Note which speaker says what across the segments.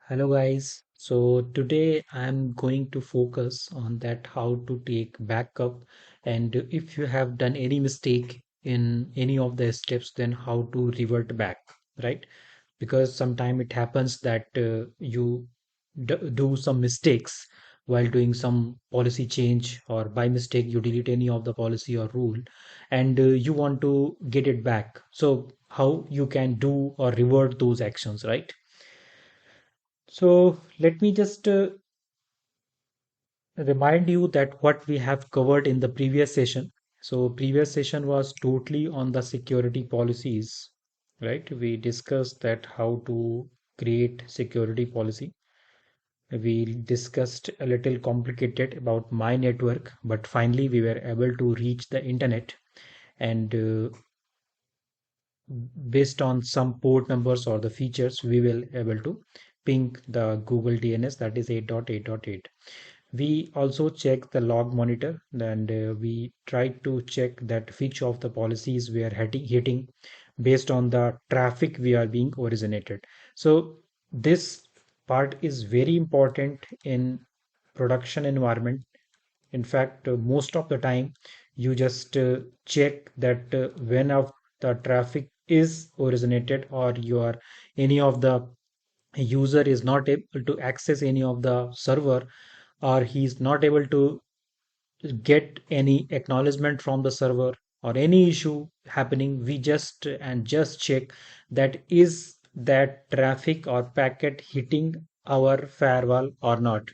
Speaker 1: Hello guys. So today I'm going to focus on that how to take backup, and if you have done any mistake in any of the steps, then how to revert back, right? Because sometimes it happens that you do some mistakes while doing some policy change, or by mistake you delete any of the policy or rule, and you want to get it back. So how you can do or revert those actions, right? So let me just remind you that what we have covered in the previous session. So previous session was totally on the security policies, right? We discussed that how to create security policy. We discussed a little complicated about my network, but finally we were able to reach the internet, and based on some port numbers or the features, we will able to ping the Google DNS, that is 8.8.8. We also check the log monitor, and we try to check that which of the policies we are hitting based on the traffic we are being originated. So this part is very important in production environment. In fact, most of the time you just check that when of the traffic is originated, or your any of the user is not able to access any of the server, or he's not able to get any acknowledgement from the server, or any issue happening, we just check that is that traffic or packet hitting our firewall or not.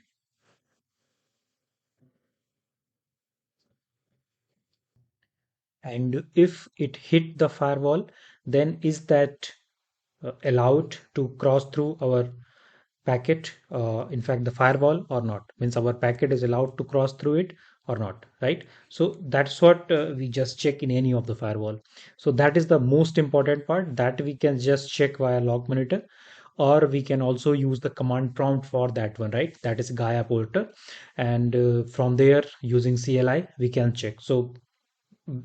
Speaker 1: And if it hit the firewall, then is that allowed to cross through our packet, in fact the firewall, or not, means our packet is allowed to cross through it or not, right? So that's what we just check in any of the firewall. So that is the most important part that we can just check via log monitor, or we can also use the command prompt for that one, right? That is Gaia Portal, and from there using CLI we can check. So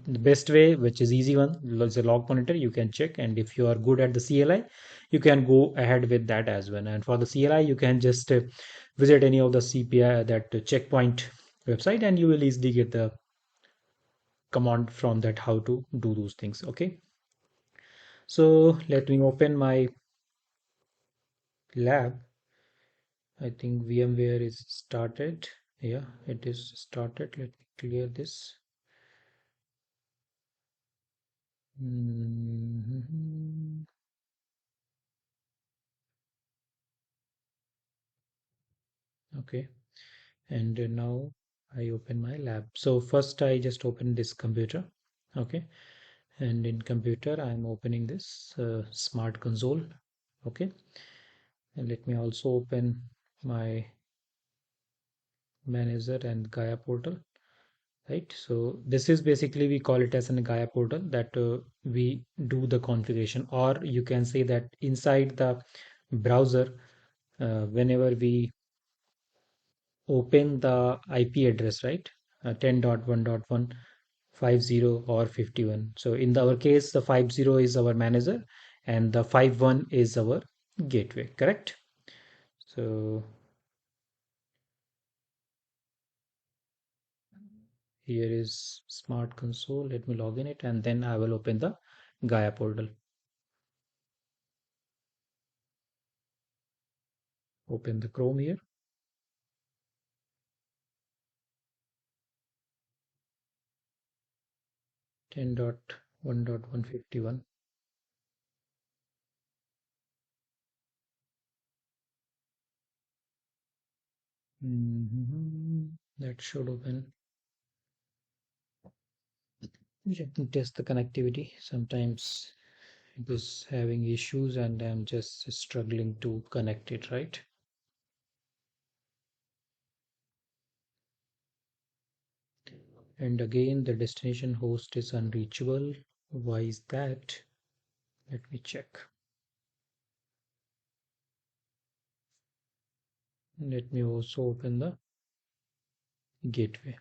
Speaker 1: the best way, which is easy one, is a log monitor. You can check, and if you are good at the CLI, you can go ahead with that as well. And for the CLI, you can just visit any of the CPI, that checkpoint website, and you will easily get the command from that how to do those things. Okay, so let me open my lab. I think VMware is started. Yeah, it is started. Let me clear this. Mhm. Okay, and now I open my lab. So first I just open this computer. Okay, and in computer I'm opening this smart console. Okay, and let me also open my manager and Gaia portal, right? So this is basically, we call it as a Gaia portal, that we do the configuration, or you can say that inside the browser, whenever we open the IP address, right? 10.1.150 or 51. So in our case, the 50 is our manager, and the 51 is our gateway, correct? So here is Smart Console. Let me log in it, and then I will open the Gaia portal. Open the Chrome here. Ten dot 1.151. That should open. Let me test the connectivity. Sometimes it is having issues and I'm just struggling to connect it, right? And again, the destination host is unreachable. Why is that? Let me check. Let me also open the gateway.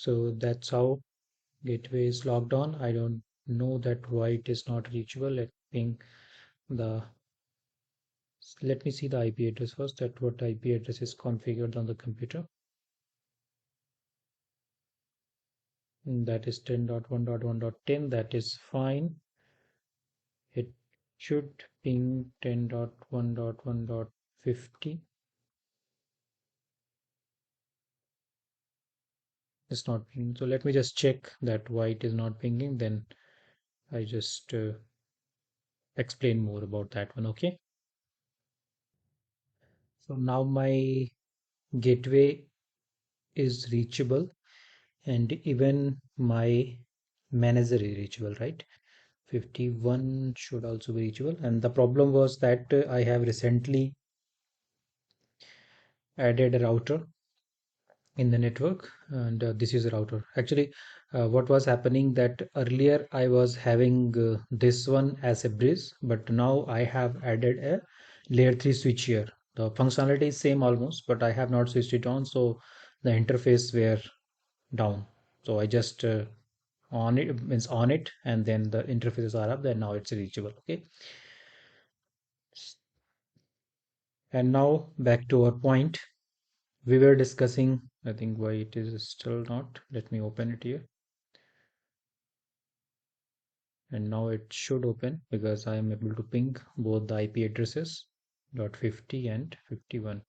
Speaker 1: So that's how gateway is logged on. I don't know that why it is not reachable. The let me see the IP address first, that what IP address is configured on the computer. That is 10.1.1.10. That is fine. It should ping 10.1.1.50. It's not pinging. So let me just check that why it is not pinging. Then I just explain more about that one. Okay. So now my gateway is reachable, and even my manager is reachable, right? 51 should also be reachable. And the problem was that I have recently added a router in the network, and this is a router. Actually, what was happening that earlier I was having this one as a bridge, but now I have added a layer 3 switch here. The functionality is same almost, but I have not switched it on, so the interface were down. So I just on it, means on it, and then the interfaces are up, then now it's reachable. Okay. And now back to our point. We were discussing, I think why it is still not. Let me open it here. And now it should open because I am able to ping both the IP addresses .50 and 51.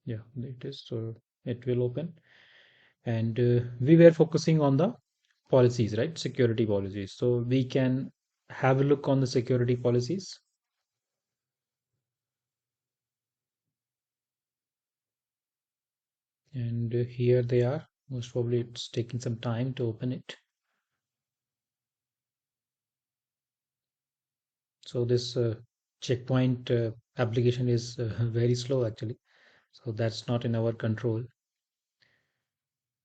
Speaker 1: Yeah, it is. So it will open. And we were focusing on the policies, right? Security policies. So we can have a look on the security policies. And here they are. Most probably it's taking some time to open it. So this checkpoint application is very slow actually. So that's not in our control.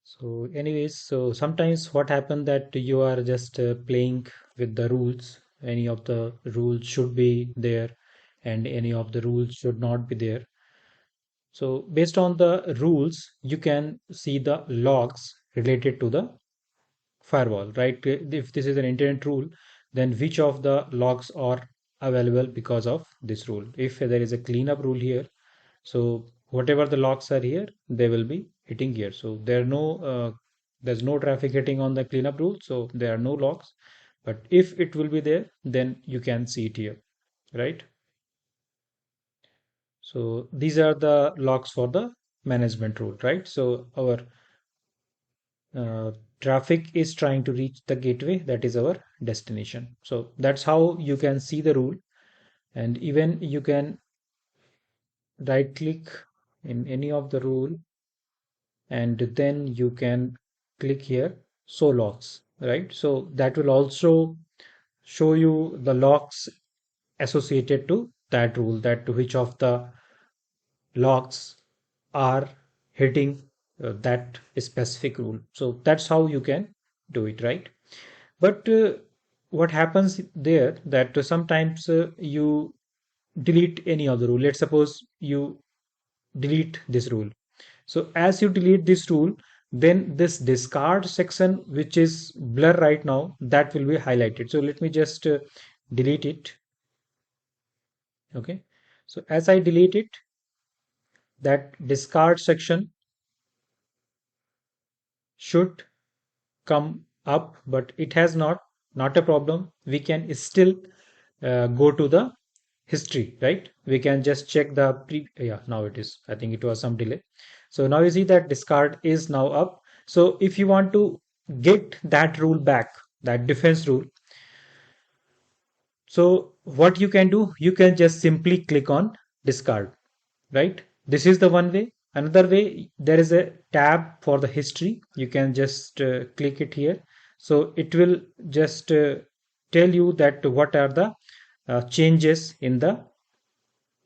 Speaker 1: So anyways, so sometimes what happens that you are just playing with the rules. Any of the rules should be there and any of the rules should not be there. So based on the rules, you can see the logs related to the firewall, right? If this is an internet rule, then which of the logs are available because of this rule? If there is a cleanup rule here, so whatever the logs are here, they will be hitting here. So there's no traffic hitting on the cleanup rule, so there are no logs. But if it will be there, then you can see it here, right? So these are the logs for the management rule, right? So our uh, traffic is trying to reach the gateway, that is our destination. So that's how you can see the rule, and even you can right click in any of the rule, and then you can click here show logs, right? So that will also show you the logs associated to that rule, that which of the logs are hitting that specific rule. So that's how you can do it, right? But what happens there that sometimes you delete any of the rule. Let's suppose you delete this rule. So as you delete this rule, then this discard section, which is blur right now, that will be highlighted. So let me just delete it. Okay. So as I delete it, that discard section should come up, but it has not a problem. We can still go to the history, right? We can just check the yeah, now it is, I think it was some delay. So now you see that discard is now up. So if you want to get that rule back, that defense rule, so what you can do, you can just simply click on discard, right? This is the one way. Another way, there is a tab for the history. You can just click it here. So it will just tell you that what are the changes in the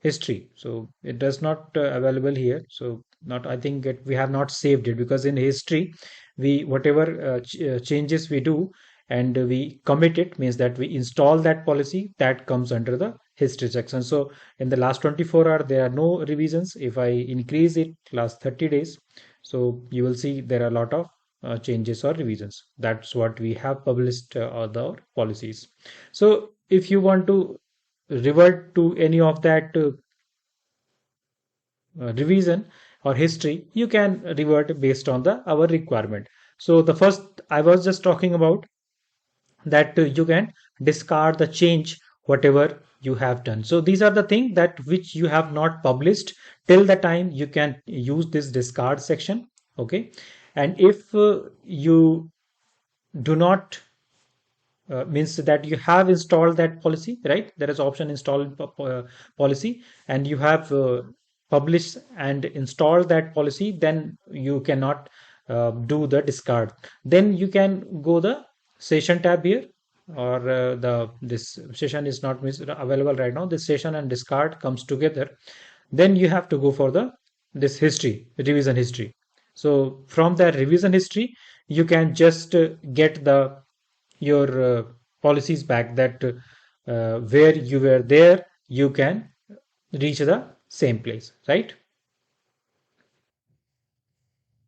Speaker 1: history. So it does not available here. So not, I think we have not saved it, because in history we whatever changes we do and we commit it, means that we install that policy, that comes under the history section. So in the last 24 hours, there are no revisions. If I increase it last 30 days, so you will see there are a lot of changes or revisions. That's what we have published the policies. So if you want to revert to any of that revision or history, you can revert based on the our requirement. So the first I was just talking about that you can discard the change whatever you have done. So these are the things that which you have not published till the time you can use this discard section. Okay, and if you do not means that you have installed that policy, right? There is option install policy, and you have published and installed that policy, then you cannot do the discard. Then you can go the session tab here, or the this session is not available right now. This session and discard comes together. Then you have to go for the this history, revision history. So from that revision history, you can just get the your policies back, that where you were there you can reach the same place, right?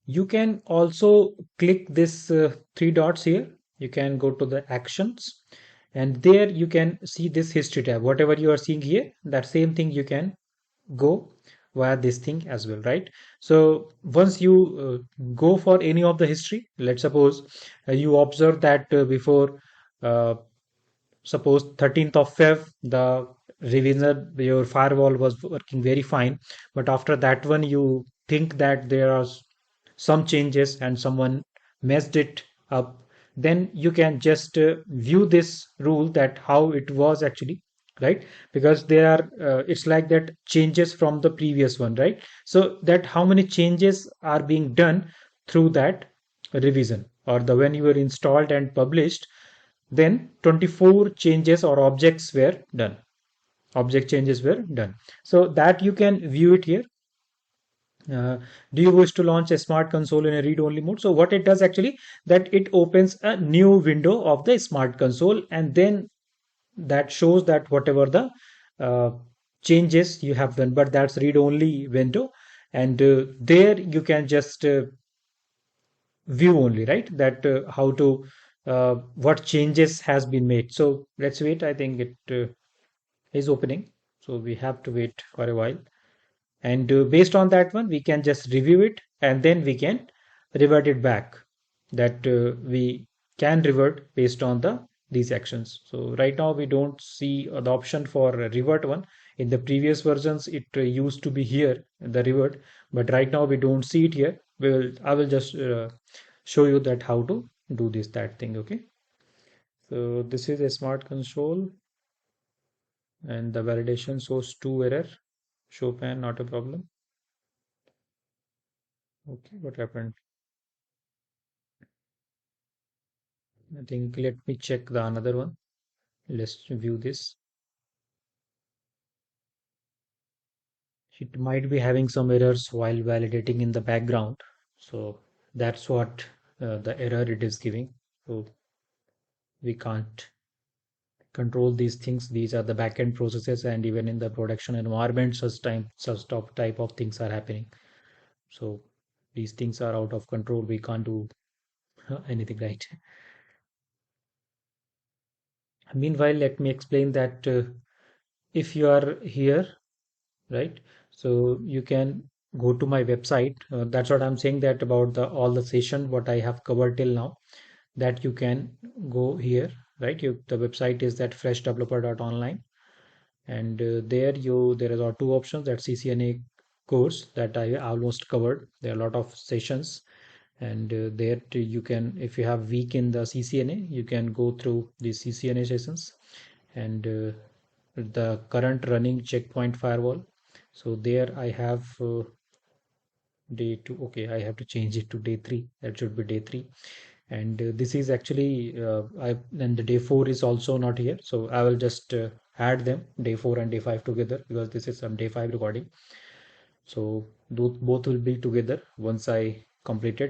Speaker 1: You can also click this three dots here. You can go to the actions, and there you can see this history tab. Whatever you are seeing here, that same thing you can go via this thing as well, right? So once you go for any of the history, let's suppose you observe that before uh, suppose 13th of Feb, the revision, your firewall was working very fine, but after that one you think that there are some changes and someone messed it up, then you can just view this rule that how it was actually, right? Because there are it's like that changes from the previous one, right? So that how many changes are being done through that revision, or the when you were installed and published, then 24 changes or objects were done, object changes were done. So that you can view it here. uh, do you wish to launch a smart console in a read-only mode? So what it does actually, that it opens a new window of the smart console, and then that shows that whatever the uh, changes you have done, but that's read-only window, and there you can just view only, right? That how to what changes has been made. So let's wait. I think it is opening, so we have to wait for a while, and based on that one we can just review it, and then we can revert it back, that we can revert based on the these actions. So right now we don't see the option for a revert one. In the previous versions it used to be here, the revert, but right now we don't see it here. I will just show you that how to do this that thing. Okay, so this is a smart console, and the validation shows two error, show pan not a problem. Okay, what happened? I think let me check the another one. Let's view this. It might be having some errors while validating in the background. So that's what the error it is giving. So we can't control these things. These are the backend processes, and even in the production environment, such type of things are happening. So these things are out of control. We can't do anything, right? Meanwhile, let me explain that if you are here, right? So you can go to my website. That's what I'm saying, that about the all the session what I have covered till now, that you can go here, right? The website is that freshdeveloper.online, and there are two options, that CCNA course that I almost covered. There are a lot of sessions, and there you can, if you have weak in the CCNA, you can go through the CCNA sessions, and the current running checkpoint firewall. So there I have day 2. Okay, I have to change it to day 3. That should be day 3. And this is actually I and the day 4 is also not here, so I will just add them, day 4 and day 5 together, because this is some day 5 recording. So both will be together once I complete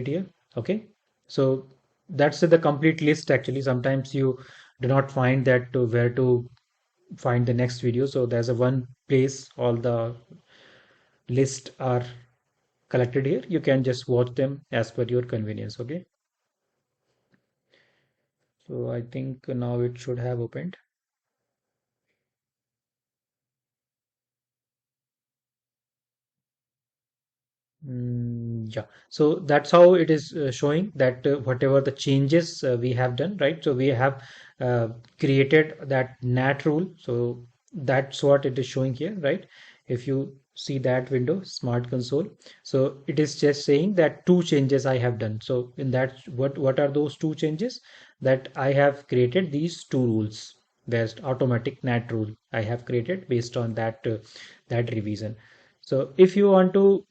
Speaker 1: here. Okay, so that's the complete list. Actually, sometimes you do not find that where to find the next video. So there's a one place all the list are collected here. You can just watch them as per your convenience. Okay. So I think now it should have opened. Yeah, so that's how it is showing that whatever the changes we have done, right? So we have uh, created that NAT rule. So that's what it is showing here, right? If you see that window, Smart Console, so it is just saying that two changes I have done. So in that, what are those two changes? That I have created these two rules. There's automatic NAT rule I have created based on that revision. So if you want to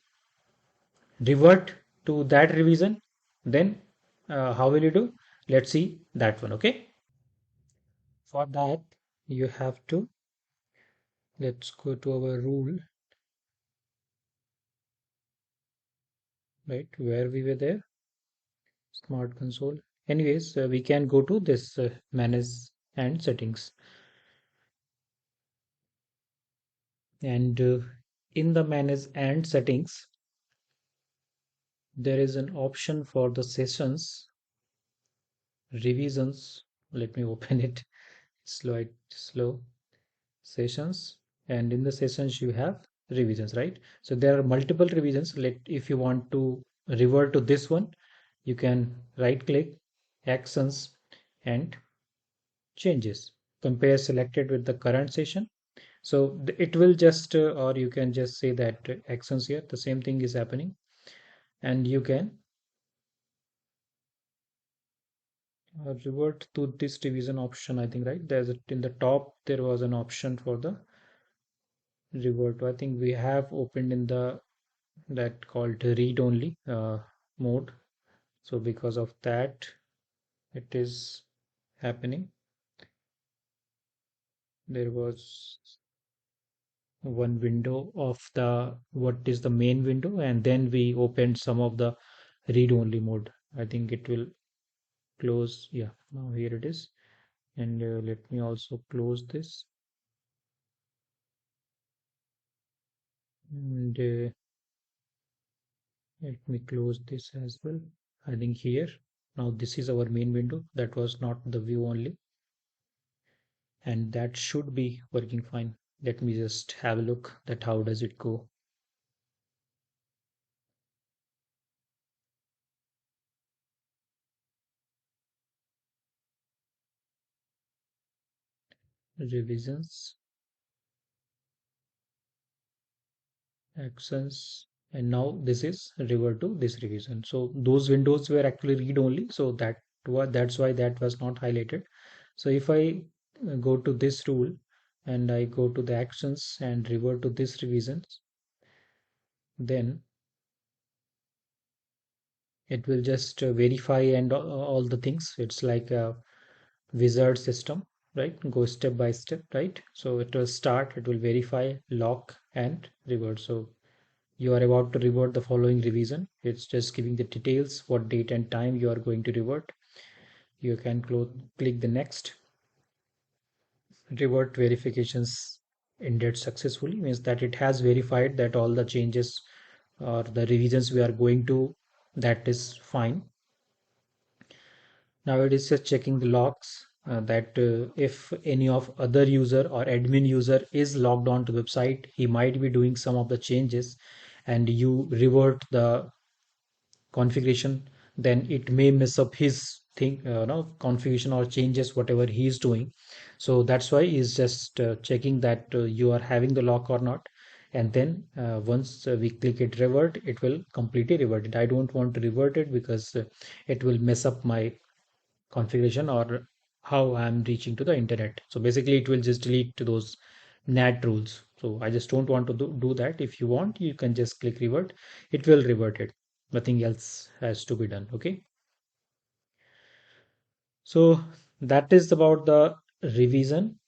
Speaker 1: revert to that revision, then how will you do? Let's see that one. Okay, for that you have to, let's go to our rule, right, where we were there, Smart Console. Anyways, we can go to this manage and settings, and in the manage and settings there is an option for the sessions revisions. Let me open it. Slow sessions, and in the sessions you have revisions, right? So there are multiple revisions. Let, if you want to revert to this one, you can right click actions and changes, compare selected with the current session. So it will just or you can just say that actions here, the same thing is happening, and you can revert to this division option. I think, right, there's a, in the top there was an option for the revert. I think we have opened in the that called read only mode. So because of that it is happening. There was one window of the what is the main window, and then we opened some of the read only mode. I think it will close. Yeah, now here it is. And let me also close this, and let me close this as well. I think here, now this is our main window, that was not the view only, and that should be working fine. Let me just have a look that how does it go. Revisions, actions, and now this is revert to this revision. So those windows were actually read only, so that's why that was not highlighted. So if I go to this rule and I go to the actions and revert to this revisions, then it will just verify and all the things. It's like a wizard system, right? Go step by step, right? So it will start, it will verify, lock, and revert. So you are about to revert the following revision. It's just giving the details, what date and time you are going to revert. You can click the next. Revert verifications ended successfully, means that it has verified that all the changes or the revisions we are going to, that is fine. Now it is just checking the logs, that if any of other user or admin user is logged on to the website, he might be doing some of the changes, and you revert the configuration, then it may mess up his thing, no configuration or changes whatever he is doing. So that's why he's just checking that you are having the lock or not, and then once we click it revert, it will completely revert it. I don't want to revert it because it will mess up my configuration or how I'm reaching to the internet. So basically it will just delete those NAT rules. So I just don't want to do that. If you want, you can just click revert. It will revert it. Nothing else has to be done. Okay. So that is about the revision,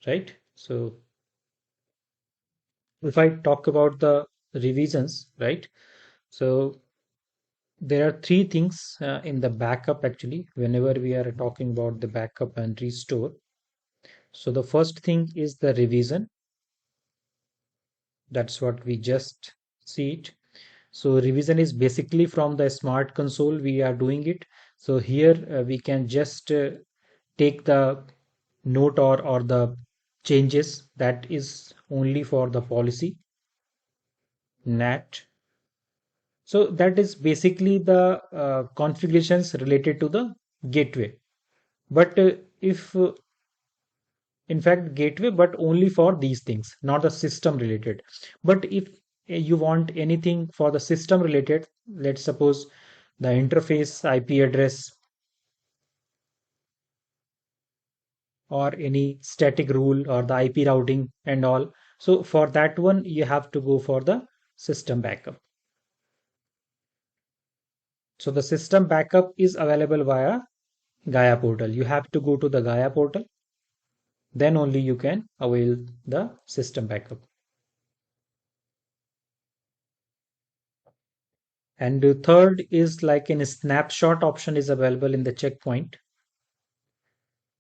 Speaker 1: right? So if I talk about the revisions, right? So there are three things in the backup actually, whenever we are talking about the backup and restore. So the first thing is the revision. That's what we just see it. So revision is basically from the smart console we are doing it. So here we can just take the note or the changes that is only for the policy nat. So that is basically the configurations related to the gateway. But if in fact gateway, but only for these things, not the system related. But if you want anything for the system related, let's suppose the interface IP address or any static rule or the IP routing and all. So for that one, you have to go for the system backup. So the system backup is available via Gaia portal. You have to go to the Gaia portal, then only you can avail the system backup. And the third is like a snapshot option is available in the checkpoint.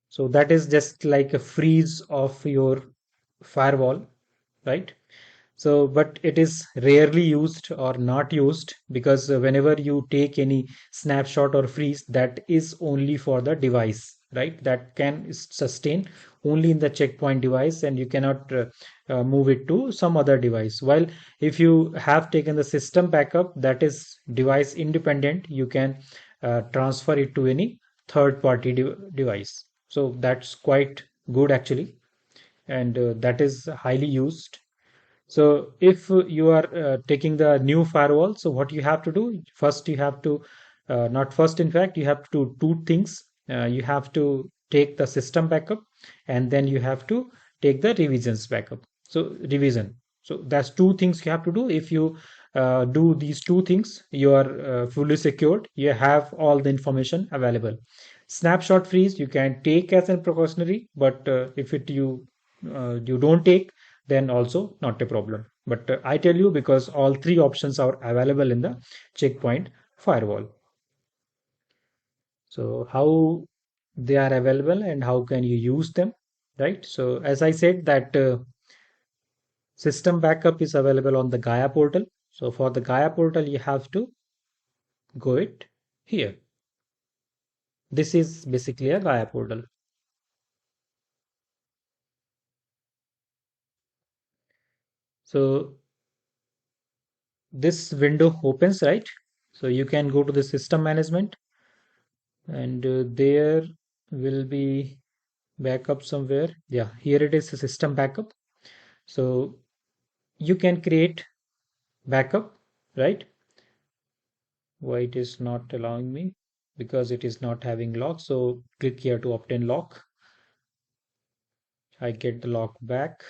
Speaker 1: So that is just like a freeze of your firewall, right? So, but it is rarely used or not used because whenever you take any snapshot or freeze, that is only for the device, right? That can sustain only in the checkpoint device and you cannot move it to some other device. While if you have taken the system backup, that is device independent, you can transfer it to any third party device. So that's quite good actually, and that is highly used. So if you are taking the new firewall, so what you have to do, first you have to, not first, in fact, you have to do two things. You have to take the system backup and then you have to take the revisions backup. So revision. So that's two things you have to do. If you do these two things, you are fully secured. You have all the information available. Snapshot freeze you can take as a precautionary, but if it you don't take, then also not a problem. But I tell you because all three options are available in the checkpoint firewall. So how they are available and how can you use them, right? So as I said that system backup is available on the Gaia portal. So for the Gaia portal, you have to go it here. This is basically a Gaia portal. So this window opens, right? So you can go to the system management and there will be backup somewhere. Yeah, here it is, a system backup. So you can create backup, right? Why it is not allowing me? Because it is not having lock. So click here to obtain lock. I get the lock back.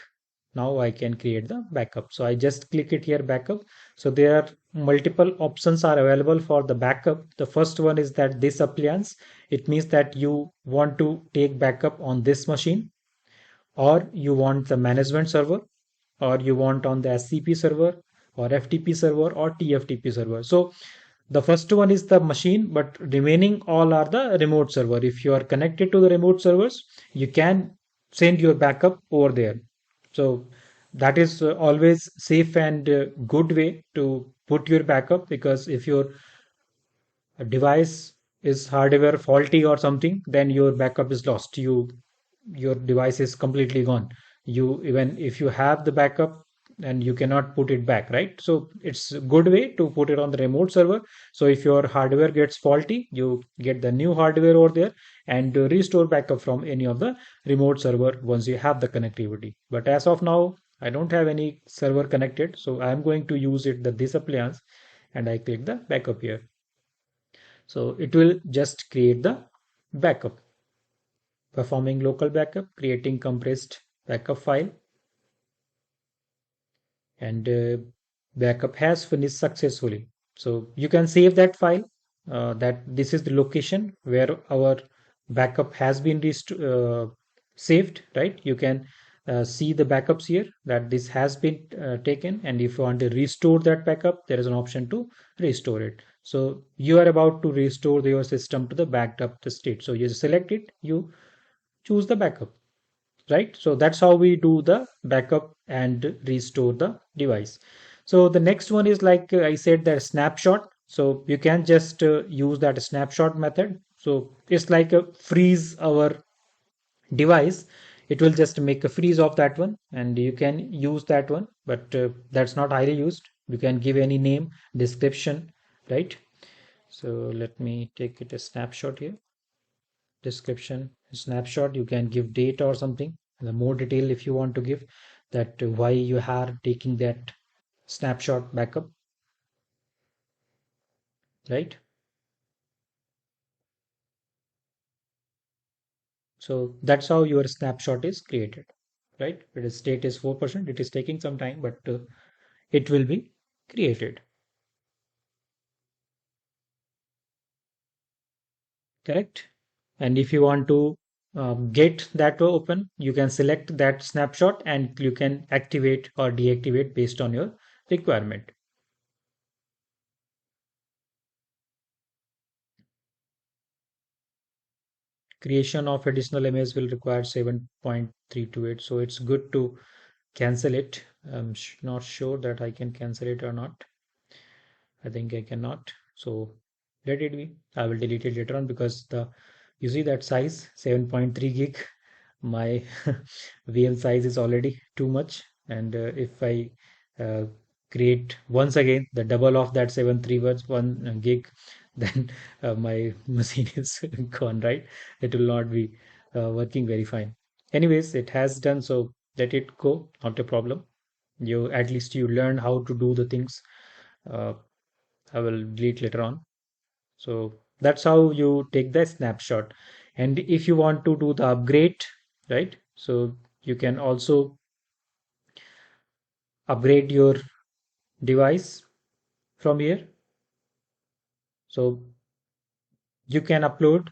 Speaker 1: Now I can create the backup. So I just click it here, backup. So there are multiple options are available for the backup. The first one is that this appliance. It means that you want to take backup on this machine, or you want the management server, or you want on the SCP server or FTP server or TFTP server. So the first one is the machine, but remaining all are the remote server. If you are connected to the remote servers, you can send your backup over there. So that is always safe and good way to put your backup, because if your device is hardware faulty or something, then your backup is lost. Your device is completely gone. You, even if you have the backup, and you cannot put it back, right? So it's a good way to put it on the remote server. So if your hardware gets faulty, you get the new hardware over there and restore backup from any of the remote server once you have the connectivity. But as of now, I don't have any server connected, so I'm going to use it the this appliance, and I click the backup here. So it will just create the backup, performing local backup, creating compressed backup file, and backup has finished successfully. So you can save that file, that this is the location where our backup has been saved, right? You can see the backups here that this has been taken, and if you want to restore that backup, there is an option to restore it. So you are about to restore your system to the backed up state. So you select it, you choose the backup. right? So that's how we do the backup and restore the device. So the next one is like I said, the snapshot. So you can just use that snapshot method. So it's like a freeze our device. It will just make a freeze of that one and you can use that one, but that's not highly used. You can give any name, description, right? So let me take it a snapshot here. Description, snapshot, you can give date or something, the more detail if you want to give that why you are taking that snapshot backup, right? So that's how your snapshot is created, right? Its state is 4%, it is taking some time, but it will be created, correct? And if you want to get that open, you can select that snapshot and you can activate or deactivate based on your requirement. Creation of additional image will require 7.328, so it's good to cancel it. I'm not sure that I can cancel it or not. I think I cannot, so let it be. I will delete it later on because the you see that size 7.3 gig, my VM size is already too much, and if I uh, create once again the double of that 7.3 words 1 gig, then my machine is gone, right? It will not be working very fine. Anyways, it has done, so let it go, not a problem. You at least you learn how to do the things. uh, I will delete later on. So that's how you take the snapshot. And if you want to do the upgrade, right? So you can also upgrade your device from here. So you can upload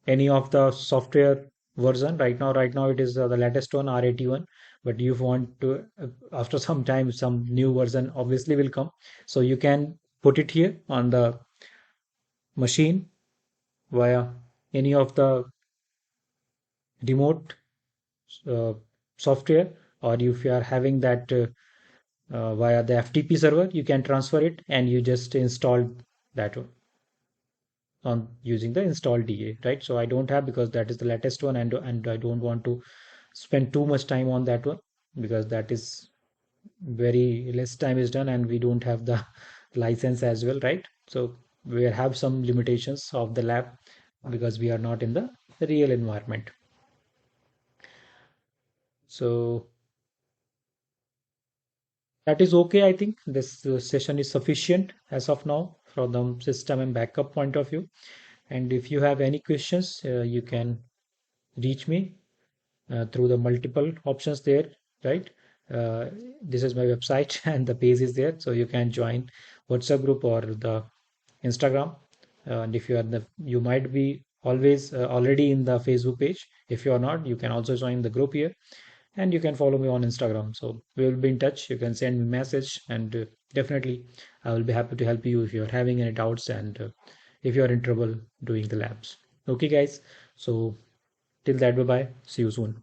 Speaker 1: any of the software version. Right now it is the latest one, R81. But you want to, after some time, some new version obviously will come. So you can put it here on the machine via any of the remote uh, software, or if you are having that via the FTP server, you can transfer it and you just install that one on using the install DA, right? So I don't have because that is the latest one, and I don't want to spend too much time on that one because that is very less time is done and we don't have the license as well, right? So we have some limitations of the lab because we are not in the real environment. So that is okay. I think this session is sufficient as of now from the system and backup point of view. And if you have any questions, you can reach me through the multiple options there, right? Uh, this is my website and the page is there. So you can join WhatsApp group or the Instagram. And if you are you might be always already in the Facebook page. If you are not, you can also join the group here and you can follow me on Instagram. So we will be in touch. You can send me message and definitely I will be happy to help you if you're having any doubts and if you're in trouble doing the labs. Okay, guys. So till that, bye bye. See you soon.